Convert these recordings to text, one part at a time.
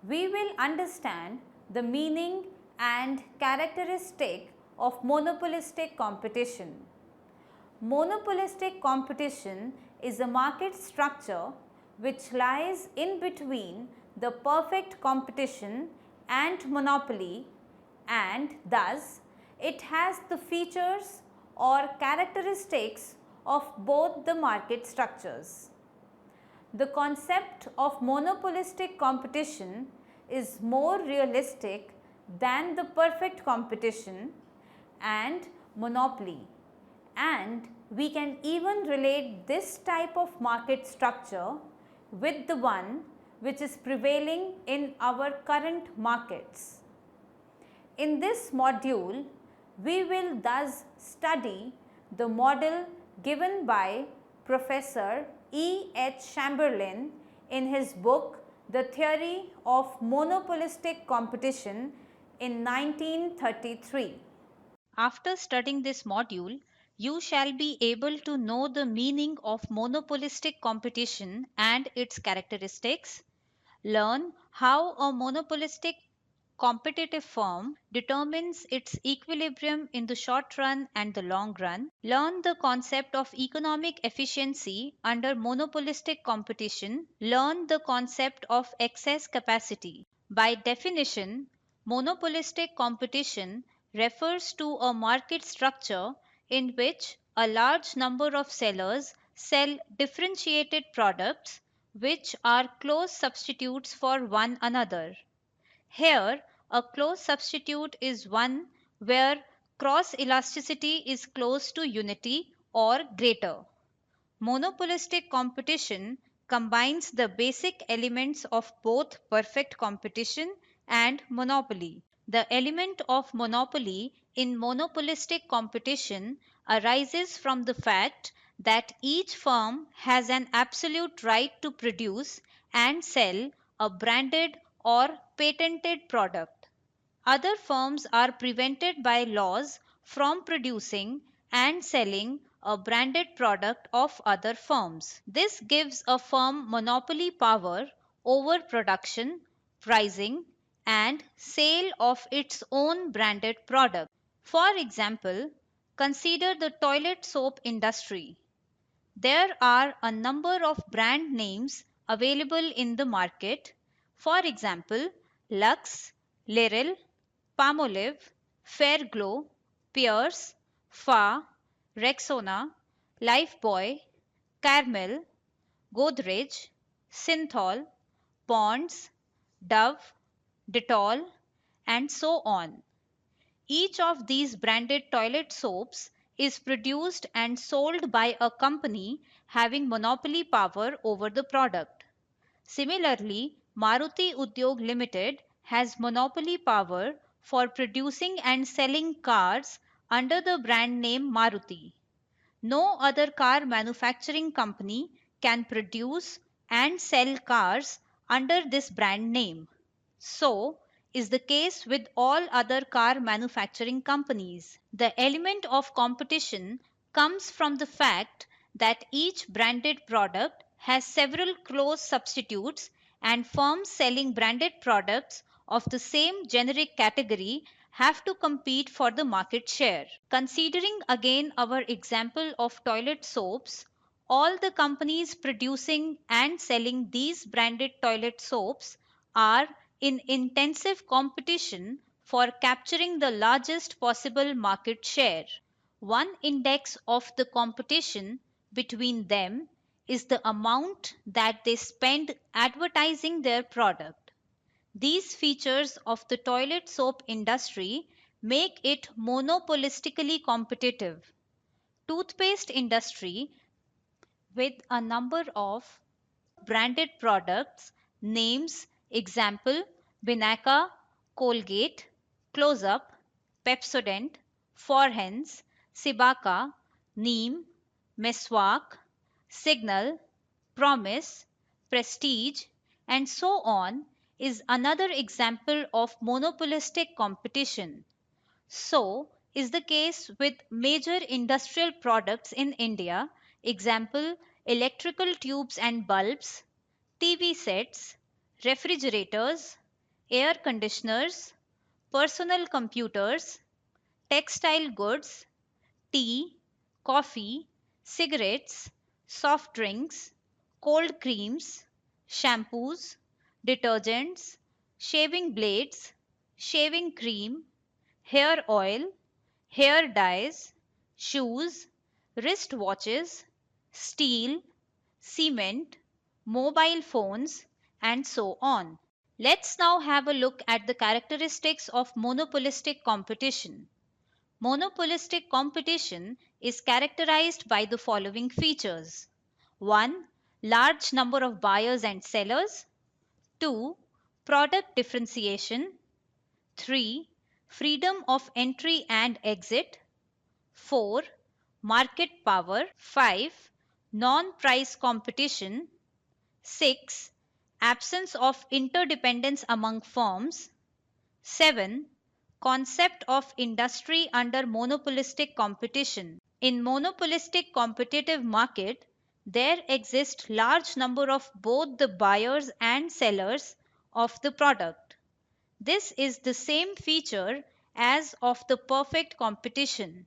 we will understand the meaning and characteristic of monopolistic competition. Monopolistic competition is a market structure which lies in between the perfect competition and monopoly, and thus it has the features or characteristics of both the market structures. The concept of monopolistic competition is more realistic than the perfect competition and monopoly, and we can even relate this type of market structure with the one which is prevailing in our current markets. In this module, we will thus study the model given by Professor E.H. Chamberlin in his book The Theory of Monopolistic Competition in 1933. After studying this module, you shall be able to know the meaning of monopolistic competition and its characteristics, learn how a monopolistic competitive firm determines its equilibrium in the short run and the long run, learn the concept of economic efficiency under monopolistic competition, learn the concept of excess capacity. By definition, monopolistic competition refers to a market structure in which a large number of sellers sell differentiated products which are close substitutes for one another. Here, a close substitute is one where cross elasticity is close to unity or greater. Monopolistic competition combines the basic elements of both perfect competition and monopoly. The element of monopoly in monopolistic competition arises from the fact that each firm has an absolute right to produce and sell a branded or patented product. Other firms are prevented by laws from producing and selling a branded product of other firms. This gives a firm monopoly power over production, pricing, and sale of its own branded product. For example, consider the toilet soap industry. There are a number of brand names available in the market. For example, Lux, Lyril, Palmolive, Fairglow, Pierce, Fa, Rexona, Lifebuoy, Carmel, Godrej, Synthol, Ponds, Dove, Dettol, and so on. Each of these branded toilet soaps is produced and sold by a company having monopoly power over the product. Similarly, Maruti Udyog Limited has monopoly power for producing and selling cars under the brand name Maruti. No other car manufacturing company can produce and sell cars under this brand name. So is the case with all other car manufacturing companies. The element of competition comes from the fact that each branded product has several close substitutes, and firms selling branded products of the same generic category have to compete for the market share. Considering again our example of toilet soaps, all the companies producing and selling these branded toilet soaps are in intensive competition for capturing the largest possible market share. One index of the competition between them is the amount that they spend advertising their product. These features of the toilet soap industry make it monopolistically competitive. Toothpaste industry with a number of branded products names example Binaca, Colgate, Close-Up, Pepsodent, Forhens, Cibaca, Neem, Meswak, Signal, Promise, Prestige, and so on is another example of monopolistic competition. So is the case with major industrial products in India, example electrical tubes and bulbs, TV sets, refrigerators, air conditioners, personal computers, textile goods, tea, coffee, cigarettes, soft drinks, cold creams, shampoos, detergents, shaving blades, shaving cream, hair oil, hair dyes, shoes, wrist watches, steel, cement, mobile phones, and so on. Let's now have a look at the characteristics of monopolistic competition. Monopolistic competition is characterized by the following features. 1. Large number of buyers and sellers. 2. Product differentiation. 3. Freedom of entry and exit. 4. Market power. 5. Non-price competition. 6. Absence of interdependence among firms. 7. Concept of industry under monopolistic competition. In monopolistic competitive market, there exist large number of both the buyers and sellers of the product. This is the same feature as of the perfect competition.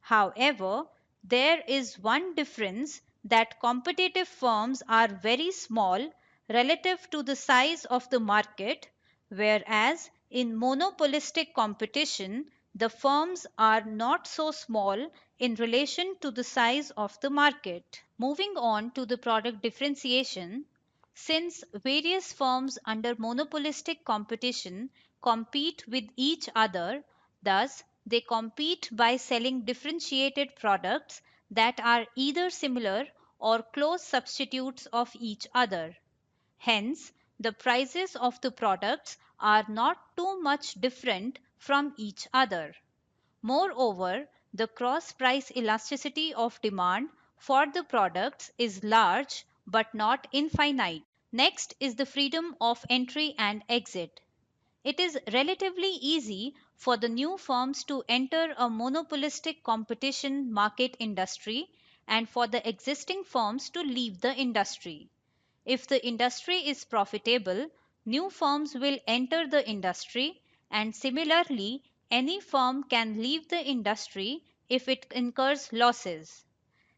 However, there is one difference that competitive firms are very small relative to the size of the market, whereas in monopolistic competition, the firms are not so small in relation to the size of the market. Moving on to the product differentiation, since various firms under monopolistic competition compete with each other, thus they compete by selling differentiated products that are either similar or close substitutes of each other. Hence, the prices of the products are not too much different from each other. Moreover, the cross price elasticity of demand for the products is large but not infinite. Next is the freedom of entry and exit. It is relatively easy for the new firms to enter a monopolistic competition market industry and for the existing firms to leave the industry. If the industry is profitable, new firms will enter the industry, and similarly, any firm can leave the industry if it incurs losses.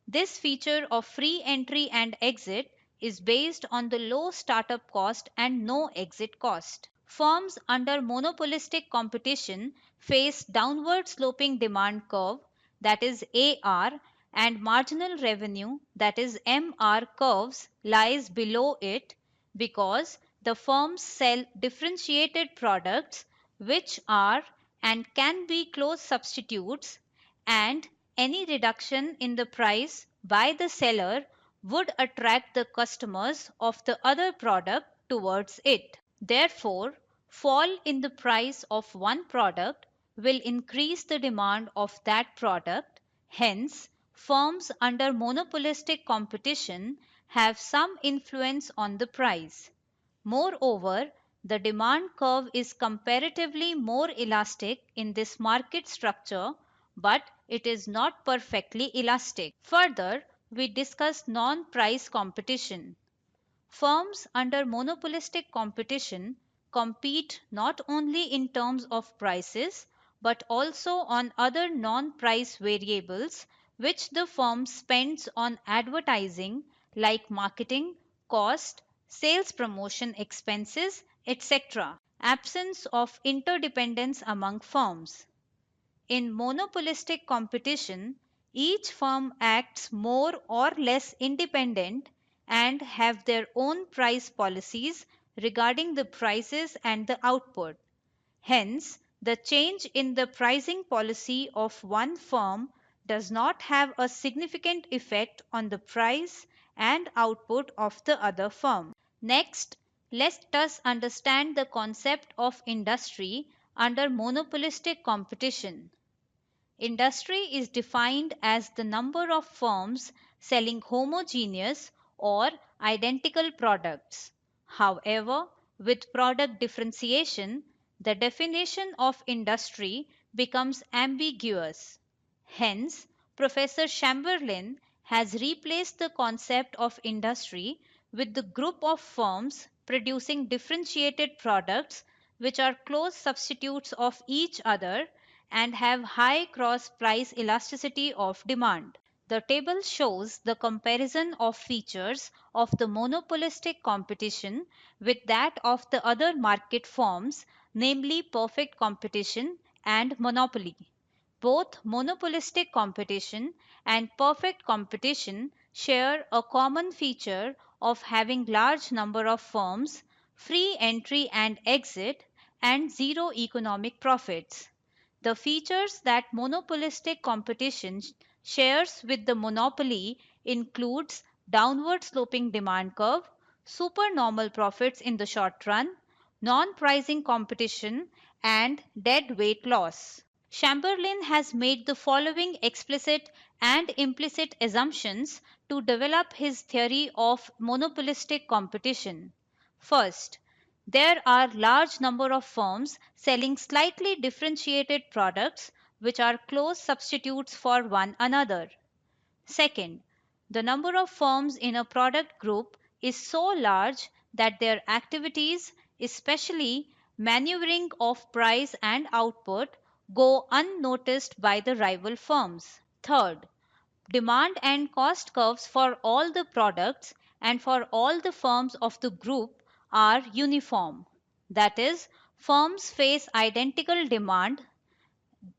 This feature of free entry and exit is based on the low startup cost and no exit cost. Firms under monopolistic competition face downward sloping demand curve, that is AR, and marginal revenue, that is MR curves lies below it because the firms sell differentiated products which are and can be close substitutes, and any reduction in the price by the seller would attract the customers of the other product towards it. Therefore, fall in the price of one product will increase the demand of that product. Hence, firms under monopolistic competition have some influence on the price. Moreover, the demand curve is comparatively more elastic in this market structure, but it is not perfectly elastic. Further, we discuss non-price competition. Firms under monopolistic competition compete not only in terms of prices but also on other non-price variables which the firm spends on advertising like marketing, cost, sales promotion expenses, etc. Absence of interdependence among firms. In monopolistic competition, each firm acts more or less independent and have their own price policies regarding the prices and the output. Hence, the change in the pricing policy of one firm does not have a significant effect on the price and output of the other firm. Next, let us understand the concept of industry under monopolistic competition. Industry is defined as the number of firms selling homogeneous or identical products. However, with product differentiation, the definition of industry becomes ambiguous. Hence, Professor Chamberlin has replaced the concept of industry with the group of firms producing differentiated products which are close substitutes of each other and have high cross price elasticity of demand. The table shows the comparison of features of the monopolistic competition with that of the other market forms, namely perfect competition and monopoly. Both monopolistic competition and perfect competition share a common feature of having large number of firms, free entry and exit, and zero economic profits. The features that monopolistic competition shares with the monopoly includes downward sloping demand curve, supernormal profits in the short run, non-pricing competition, and dead weight loss. Chamberlin has made the following explicit and implicit assumptions to develop his theory of monopolistic competition. First, there are large number of firms selling slightly differentiated products which are close substitutes for one another. Second, the number of firms in a product group is so large that their activities, especially maneuvering of price and output, go unnoticed by the rival firms. Third, demand and cost curves for all the products and for all the firms of the group are uniform. That is, firms face identical demand,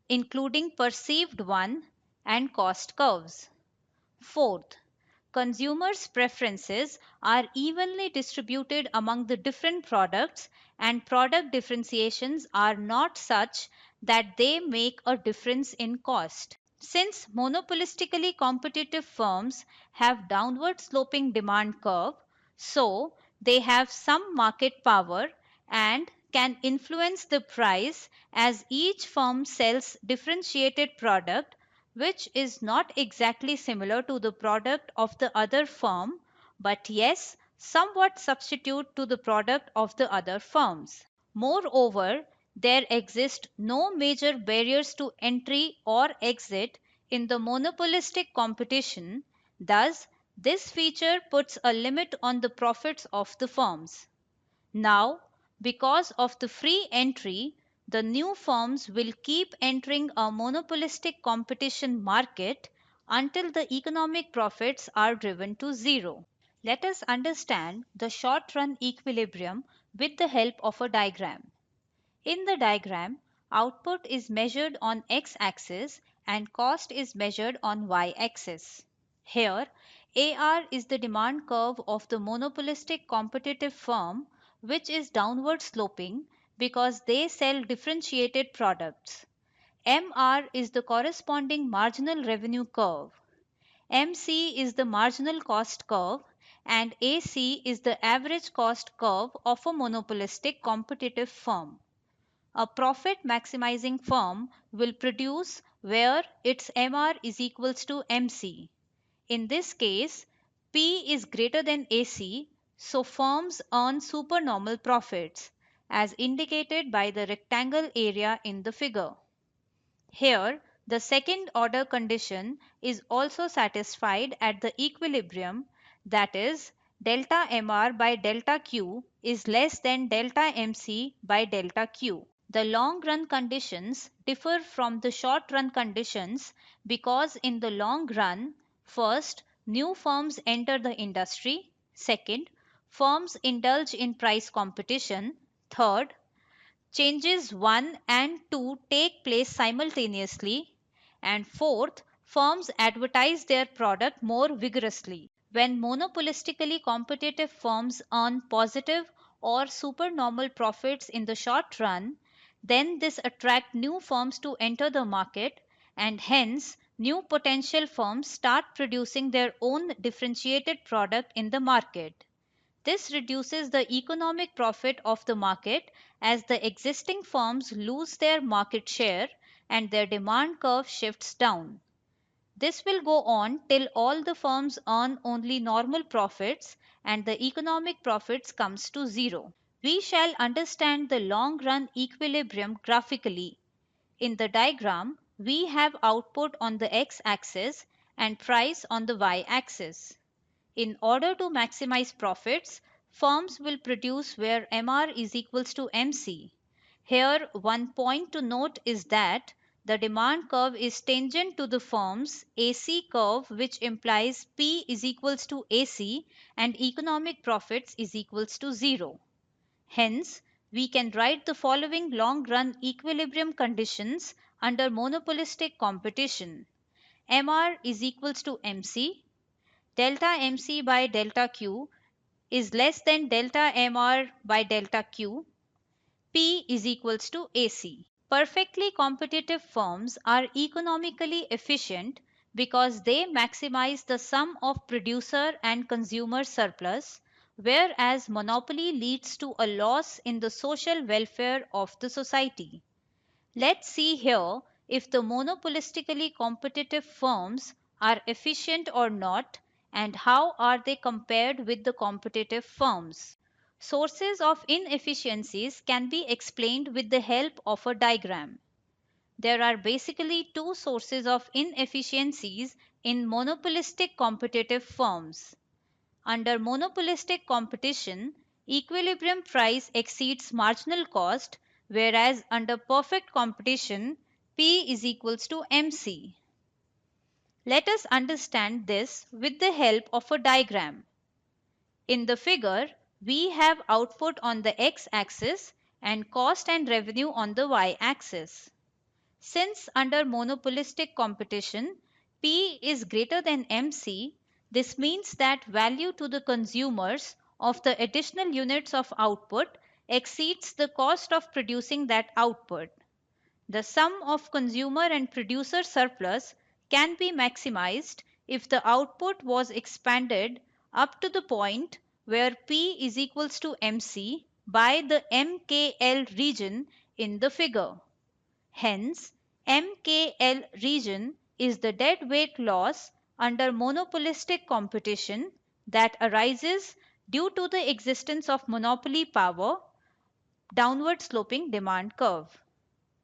including perceived one, and cost curves. Fourth, consumers' preferences are evenly distributed among the different products and product differentiations are not such that they make a difference in cost. Since monopolistically competitive firms have downward sloping demand curve, so they have some market power and can influence the price as each firm sells differentiated product which is not exactly similar to the product of the other firm, but yes, somewhat substitute to the product of the other firms. Moreover, there exist no major barriers to entry or exit in the monopolistic competition, thus, this feature puts a limit on the profits of the firms. Now, because of the free entry, the new firms will keep entering a monopolistic competition market until the economic profits are driven to zero. Let us understand the short run equilibrium with the help of a diagram. In the diagram, output is measured on x-axis and cost is measured on y-axis. Here, AR is the demand curve of the monopolistic competitive firm which is downward sloping because they sell differentiated products. MR is the corresponding marginal revenue curve. MC is the marginal cost curve and AC is the average cost curve of a monopolistic competitive firm. A profit maximizing firm will produce where its MR is equals to MC. In this case, P is greater than AC, so firms earn supernormal profits, as indicated by the rectangle area in the figure. Here, the second order condition is also satisfied at the equilibrium, that is, delta MR by delta Q is less than delta MC by delta Q. The long run conditions differ from the short run conditions because in the long run, first, new firms enter the industry, second, firms indulge in price competition, third, changes 1 and 2 take place simultaneously, and fourth, firms advertise their product more vigorously. When monopolistically competitive firms earn positive or supernormal profits in the short run, then this attracts new firms to enter the market and hence new potential firms start producing their own differentiated product in the market. This reduces the economic profit of the market as the existing firms lose their market share and their demand curve shifts down. This will go on till all the firms earn only normal profits and the economic profits comes to zero. We shall understand the long run equilibrium graphically. In the diagram, we have output on the x-axis and price on the y-axis. In order to maximize profits, firms will produce where MR is equals to MC. Here, one point to note is that the demand curve is tangent to the firm's AC curve, which implies P is equals to AC and economic profits is equals to 0. Hence, we can write the following long-run equilibrium conditions under monopolistic competition. MR is equals to MC, delta MC by delta Q is less than delta MR by delta Q, P is equals to AC. Perfectly competitive firms are economically efficient because they maximize the sum of producer and consumer surplus, whereas monopoly leads to a loss in the social welfare of the society. Let's see here if the monopolistically competitive firms are efficient or not, and how are they compared with the competitive firms. Sources of inefficiencies can be explained with the help of a diagram. There are basically two sources of inefficiencies in monopolistic competitive firms. Under monopolistic competition, equilibrium price exceeds marginal cost, whereas under perfect competition, P is equals to MC. Let us understand this with the help of a diagram. In the figure, we have output on the x-axis and cost and revenue on the y-axis. Since under monopolistic competition, P is greater than MC, this means that value to the consumers of the additional units of output exceeds the cost of producing that output. The sum of consumer and producer surplus can be maximized if the output was expanded up to the point where P is equals to MC by the MKL region in the figure. Hence, MKL region is the deadweight loss under monopolistic competition that arises due to the existence of monopoly power, downward sloping demand curve.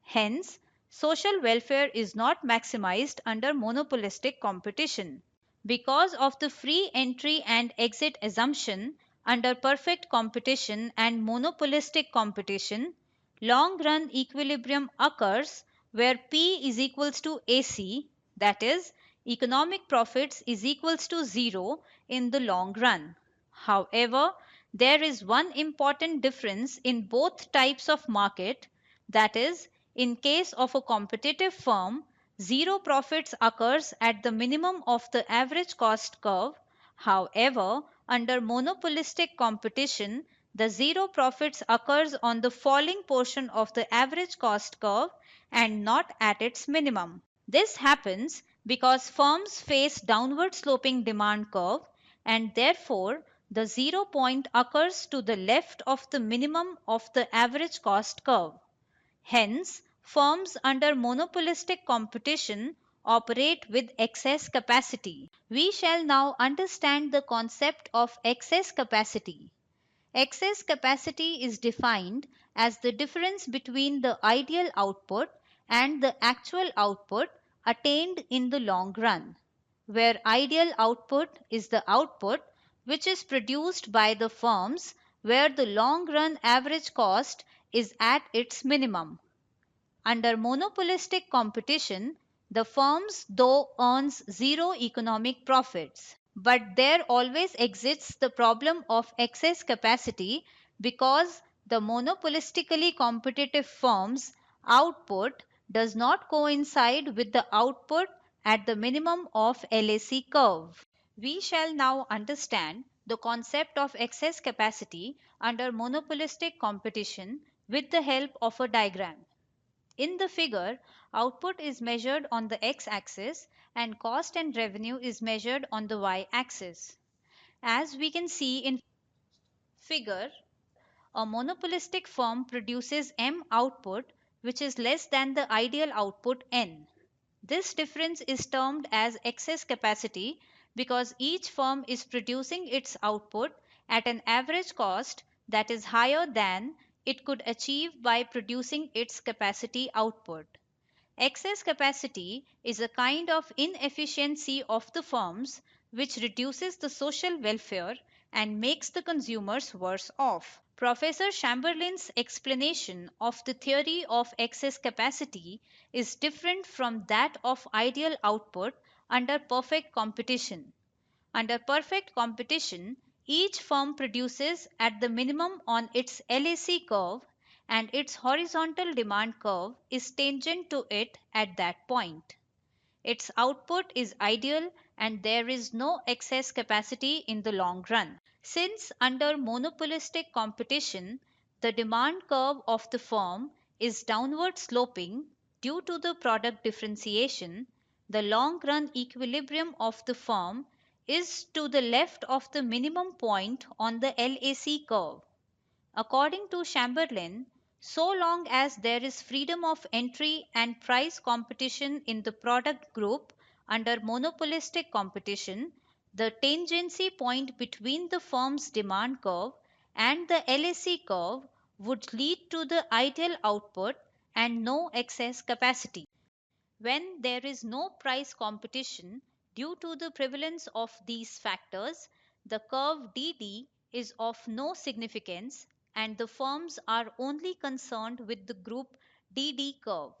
Hence, social welfare is not maximized under monopolistic competition. Because of the free entry and exit assumption under perfect competition and monopolistic competition, long-run equilibrium occurs where P is equals to AC, that is, economic profits is equals to 0 in the long run. However, there is one important difference in both types of market, that is, in case of a competitive firm, zero profits occurs at the minimum of the average cost curve. However, under monopolistic competition, the zero profits occurs on the falling portion of the average cost curve and not at its minimum. This happens because firms face downward sloping demand curve and therefore the 0 point occurs to the left of the minimum of the average cost curve. Hence, firms under monopolistic competition operate with excess capacity. We shall now understand the concept of excess capacity. Excess capacity is defined as the difference between the ideal output and the actual output attained in the long run, where ideal output is the output which is produced by the firms where the long run average cost is at its minimum. Under monopolistic competition, the firms though earns zero economic profits, but there always exists the problem of excess capacity because the monopolistically competitive firm's output does not coincide with the output at the minimum of LAC curve. We shall now understand the concept of excess capacity under monopolistic competition with the help of a diagram. In the figure, output is measured on the x-axis and cost and revenue is measured on the y-axis. As we can see in figure, a monopolistic firm produces M output which is less than the ideal output N. This difference is termed as excess capacity because each firm is producing its output at an average cost that is higher than it could achieve by producing its capacity output. Excess capacity is a kind of inefficiency of the firms which reduces the social welfare and makes the consumers worse off. Professor Chamberlin's explanation of the theory of excess capacity is different from that of ideal output under perfect competition. Under perfect competition, each firm produces at the minimum on its LAC curve, and its horizontal demand curve is tangent to it at that point. Its output is ideal and there is no excess capacity in the long run. Since under monopolistic competition, the demand curve of the firm is downward sloping due to the product differentiation, the long run equilibrium of the firm is to the left of the minimum point on the LAC curve. According to Chamberlin, so long as there is freedom of entry and price competition in the product group under monopolistic competition, the tangency point between the firm's demand curve and the LAC curve would lead to the ideal output and no excess capacity. When there is no price competition due to the prevalence of these factors, the curve DD is of no significance and the firms are only concerned with the group DD curve.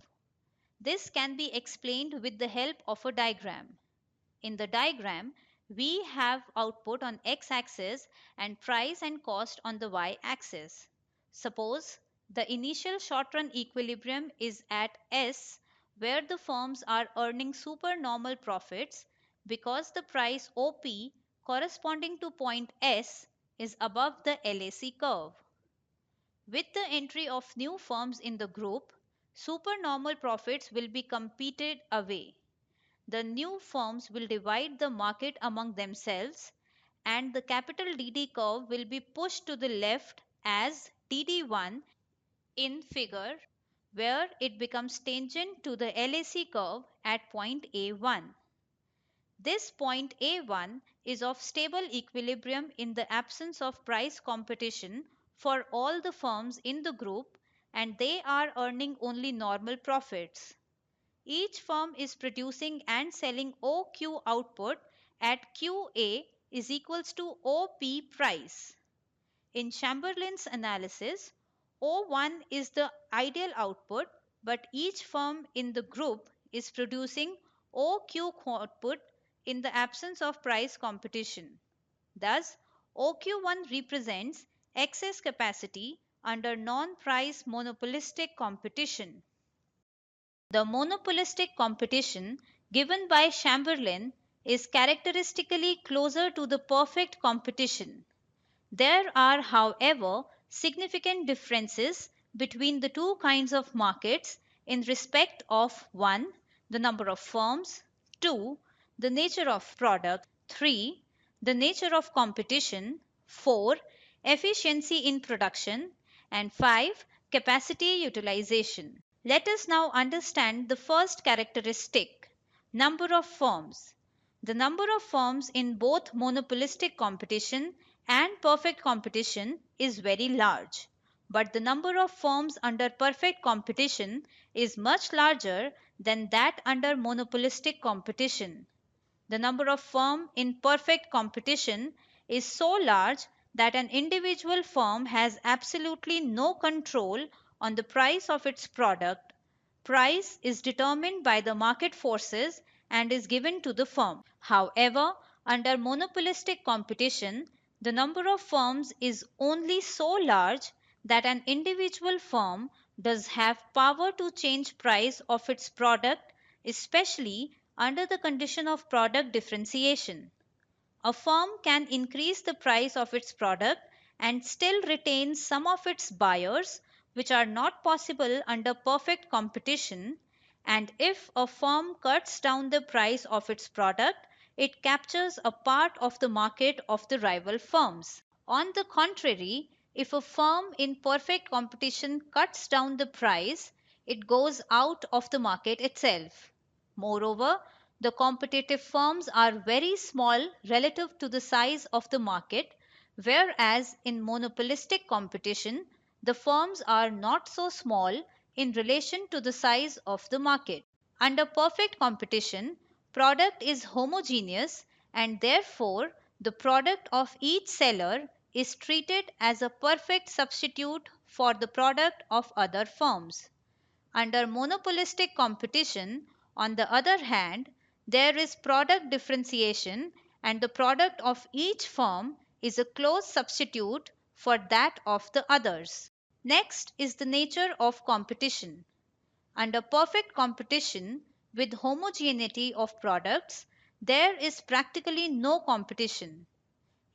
This can be explained with the help of a diagram. In the diagram, we have output on x-axis and price and cost on the y-axis. Suppose the initial short-run equilibrium is at S, where the firms are earning supernormal profits because the price OP corresponding to point S is above the LAC curve. With the entry of new firms in the group, supernormal profits will be competed away. The new firms will divide the market among themselves and the capital DD curve will be pushed to the left as DD1 in figure, where it becomes tangent to the LAC curve at point A1. This point A1 is of stable equilibrium in the absence of price competition for all the firms in the group and they are earning only normal profits. Each firm is producing and selling OQ output at QA is equals to OP price. In Chamberlin's analysis, O1 is the ideal output, but each firm in the group is producing OQ output in the absence of price competition. Thus, OQ1 represents excess capacity under non-price monopolistic competition. The monopolistic competition given by Chamberlin is characteristically closer to the perfect competition. There are, however, significant differences between the two kinds of markets in respect of 1. The number of firms, 2. The nature of product, 3. The nature of competition, 4. Efficiency in production, and 5. Capacity utilization. Let us now understand the first characteristic, number of firms. The number of firms in both monopolistic competition and perfect competition is very large, but the number of firms under perfect competition is much larger than that under monopolistic competition. The number of firms in perfect competition is so large that an individual firm has absolutely no control on the price of its product. Price is determined by the market forces and is given to the firm. However, under monopolistic competition, the number of firms is only so large that an individual firm does have power to change price of its product, especially under the condition of product differentiation. A firm can increase the price of its product and still retain some of its buyers, which are not possible under perfect competition, and if a firm cuts down the price of its product, it captures a part of the market of the rival firms. On the contrary, if a firm in perfect competition cuts down the price, it goes out of the market itself. Moreover, the competitive firms are very small relative to the size of the market, whereas in monopolistic competition, the firms are not so small in relation to the size of the market. Under perfect competition, product is homogeneous and therefore the product of each seller is treated as a perfect substitute for the product of other firms. Under monopolistic competition, on the other hand, there is product differentiation and the product of each firm is a close substitute for that of the others. Next is the nature of competition. Under perfect competition with homogeneity of products, there is practically no competition.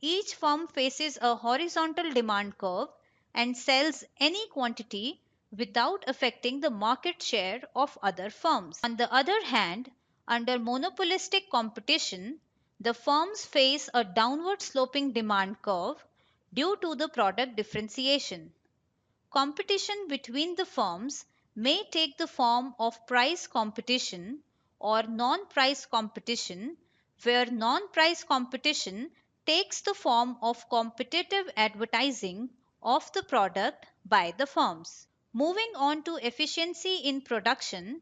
Each firm faces a horizontal demand curve and sells any quantity without affecting the market share of other firms. On the other hand, under monopolistic competition, the firms face a downward sloping demand curve due to the product differentiation. Competition between the firms may take the form of price competition or non-price competition, where non-price competition takes the form of competitive advertising of the product by the firms. Moving on to efficiency in production.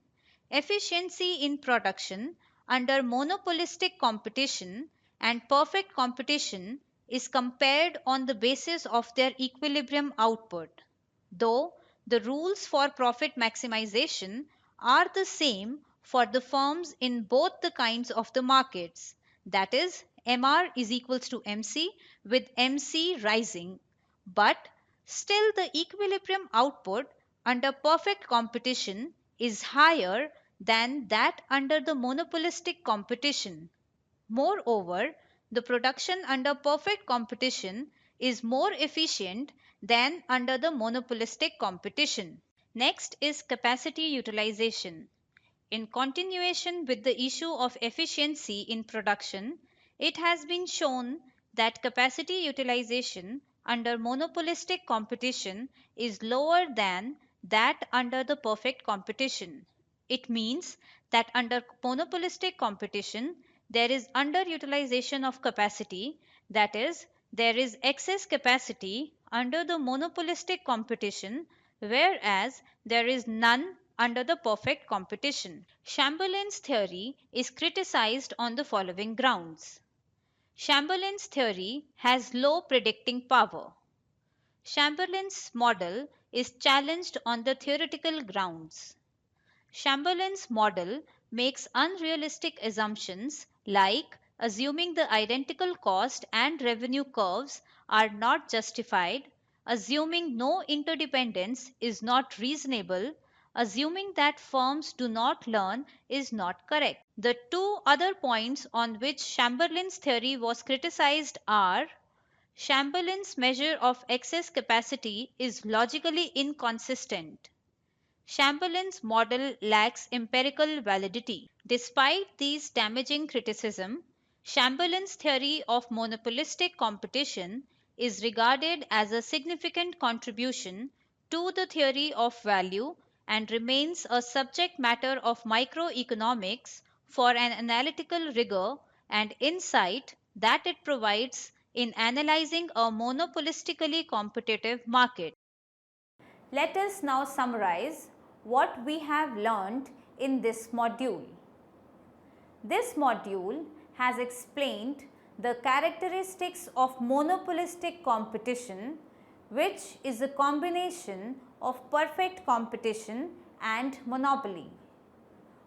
Efficiency in production under monopolistic competition and perfect competition is compared on the basis of their equilibrium output. Though the rules for profit maximization are the same for the firms in both the kinds of the markets, that is, MR is equals to MC with MC rising, but still the equilibrium output under perfect competition is higher than that under the monopolistic competition. Moreover, the production under perfect competition is more efficient than under the monopolistic competition. Next is capacity utilization. In continuation with the issue of efficiency in production, it has been shown that capacity utilization under monopolistic competition is lower than that under the perfect competition. It means that under monopolistic competition, there is underutilization of capacity, that is, there is excess capacity under the monopolistic competition, whereas there is none under the perfect competition. Chamberlin's theory is criticized on the following grounds. Chamberlin's theory has low predicting power. Chamberlin's model is challenged on the theoretical grounds. Chamberlin's model makes unrealistic assumptions like assuming the identical cost and revenue curves are not justified, assuming no interdependence is not reasonable, assuming that firms do not learn is not correct. The two other points on which Chamberlin's theory was criticized are: Chamberlin's measure of excess capacity is logically inconsistent. Chamberlin's model lacks empirical validity. Despite these damaging criticism, Chamberlin's theory of monopolistic competition is regarded as a significant contribution to the theory of value and remains a subject matter of microeconomics for an analytical rigor and insight that it provides in analyzing a monopolistically competitive market. Let us now summarize what we have learned in this module. This module has explained the characteristics of monopolistic competition, which is a combination of perfect competition and monopoly.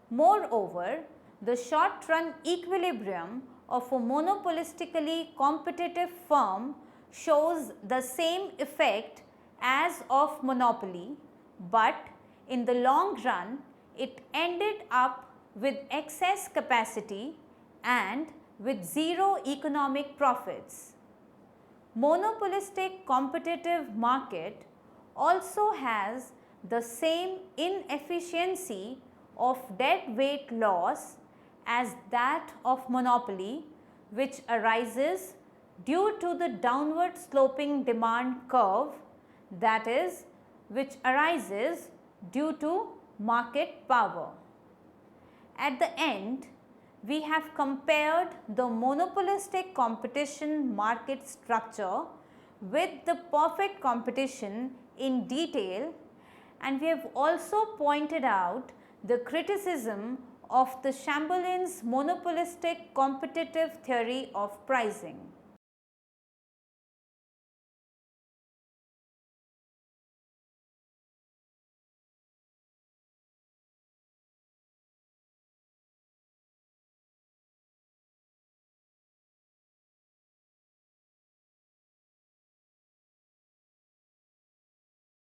Moreover, the short-run equilibrium of a monopolistically competitive firm shows the same effect as of monopoly, but in the long run it ended up with excess capacity and with zero economic profits. Monopolistic competitive market also has the same inefficiency of deadweight loss as that of monopoly, which arises due to the downward sloping demand curve, that is, which arises due to market power. At the end, we have compared the monopolistic competition market structure with the perfect competition in detail, and we have also pointed out the criticism of the Chamberlin's monopolistic competitive theory of pricing.